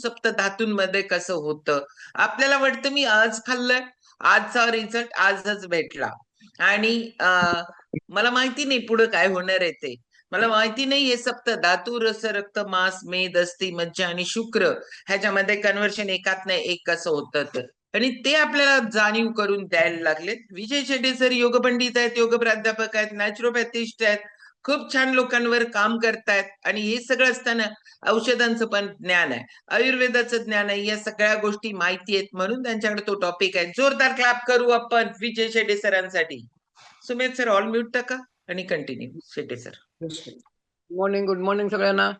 सप्त धातूंमध्ये कसं होतं. आपल्याला वाटतं मी आज खाल्लंय, आजचा रिझल्ट आजच भेटला आणि मला माहिती नाही पुढे काय होणार आहे ते. मला माहिती नाही हे सप्त धातू, रस, रक्त, मांस, मेद, अस्थी, मज्जा आणि शुक्र ह्याच्यामध्ये कन्व्हर्शन एकात नाही एक कसं होतं तर. आणि ते आपल्याला जाणीव करून द्यायला लागलेत. विजय शेट्टी सर योग पंडित आहेत, योग प्राध्यापक आहेत, नॅचरोपॅथिस्ट आहेत, खूप छान लोकांवर काम करतायत आणि हे सगळं असताना औषधांचं पण ज्ञान आहे, आयुर्वेदाचं ज्ञान आहे, या सगळ्या गोष्टी माहिती आहेत म्हणून त्यांच्याकडे तो टॉपिक आहे. जोरदार क्लॅप करू आपण विजय शेट्टी सरांसाठी. सुमेध सर ऑल म्यूट टाका आणि continue Shetty sir. Good morning सगळ्यांना.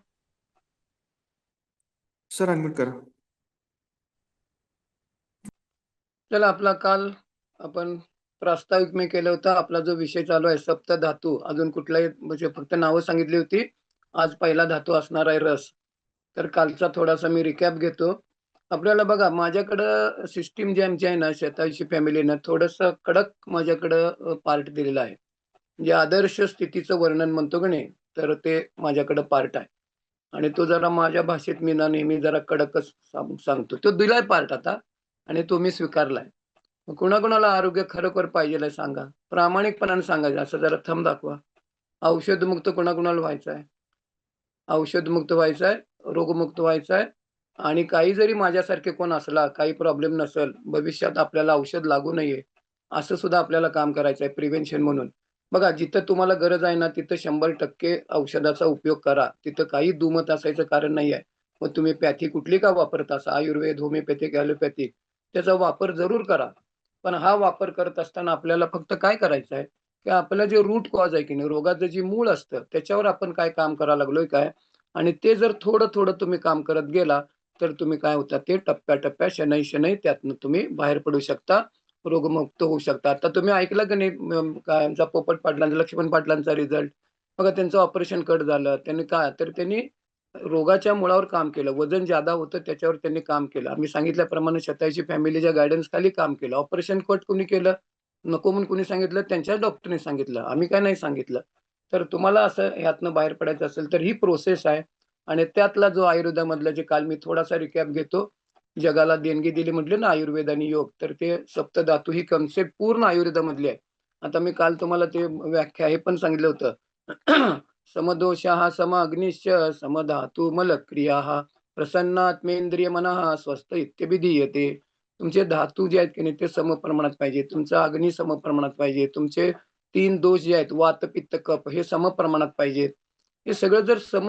सर अनम्यूट करा. चला, आपला काल आपण प्रास्ताविक मी केलं होतं. आपला जो विषय चालू आहे सप्त धातू, अजून कुठलाही म्हणजे फक्त नावं सांगितली होती. आज पहिला धातू असणार आहे रस. तर कालचा थोडासा मी रिकॅप घेतो. आपल्याला बघा, माझ्याकडं सिस्टीम जी आमची आहे ना शेताची फॅमिलीनं, थोडंसं कडक माझ्याकडं पार्ट दिलेला आहे. म्हणजे आदर्श स्थितीचं वर्णन म्हणतो की नाही, तर ते माझ्याकडं पार्ट आहे. आणि तो जरा माझ्या भाषेत मी ना नेहमी जरा कडकच सांगतो. तो दिलाय पार्ट आता आणि तो मी स्वीकारलाय. कुणाकुणाला आरोग्य खरोखर पाहिजे सांगा, प्रामाणिकपणाने सांगायचं, असं जरा थंब दाखवा. औषधमुक्त कुणाकुणाला व्हायचं आहे, औषधमुक्त व्हायचं आहे, रोगमुक्त व्हायचं आहे. आणि काही जरी माझ्यासारखे कोण असला, काही प्रॉब्लेम नसेल, भविष्यात आपल्याला औषध लागू नये असं सुद्धा आपल्याला काम करायचं आहे प्रिव्हेन्शन म्हणून. बघा, जिथं तुम्हाला गरज आहे ना तिथं 100% औषधाचा उपयोग करा. तिथं काही दुमत असायचं कारण नाही आहे. मग तुम्ही पॅथी कुठली का वापरत असा, आयुर्वेद, होमिओपॅथिक, ॲलोपॅथिक, त्याचा वापर जरूर करा. पण हा वापर करत असताना आपल्याला फक्त काय करायचं आहे, की आपलं जे रूट कॉज आहे की नाही, रोगाचं जे मूळ असतं त्याच्यावर आपण काय काम करायला लागलोय काय, आणि ते जर थोडं थोडं तुम्ही काम करत गेला तर तुम्ही काय होता ते टप्प्याटप्प्या शनै त्यातनं तुम्ही बाहेर पडू शकता, रोगमुक्त होऊ शकता. आता तुम्ही ऐकलं की नाही काय आमचा पोपट पाटलांचा, लक्ष्मण पाटलांचा रिझल्ट बघा. त्यांचं ऑपरेशन कट झालं. त्यांनी काय, तर त्यांनी रोगाच्या मुळावर काम केलं. वजन ज्यादा होतं त्याच्यावर त्यांनी काम केलं. आम्ही सांगितल्याप्रमाणे शतायची फॅमिलीच्या गायडन्स खाली काम केलं. ऑपरेशन कट कोणी केलं, नको म्हणून कोणी सांगितलं, त्यांच्याच डॉक्टरने सांगितलं, आम्ही काय नाही सांगितलं. तर तुम्हाला असं ह्यातनं बाहेर पडायचं असेल तर ही प्रोसेस आहे. आणि त्यातला जो आयुर्वेदामधला जे काल मी थोडासा रिकॅप घेतो, जगाला देणगी दिली म्हटलं ना आयुर्वेद आणि योग, तर ते सप्तधातू ही कन्सेप्ट पूर्ण आयुर्वेदामधली आहे. आता मी काल तुम्हाला ते व्याख्या हे पण सांगितलं होतं. समदोषः सम अग्निश्च समधातु मलक्रियाः प्रसन्नात्मेंद्रिय मनः स्वस्थ इत्यभिधीयते. तुमचे धातू जे आहेत की नाही ते समप्रमाणात पाहिजे, तुमचा अग्नी समप्रमाणात पाहिजे, तुमचे 3 दोष जे आहेत वात पित्त कफ हे समप्रमाणात पाहिजेत. हे सगळं जर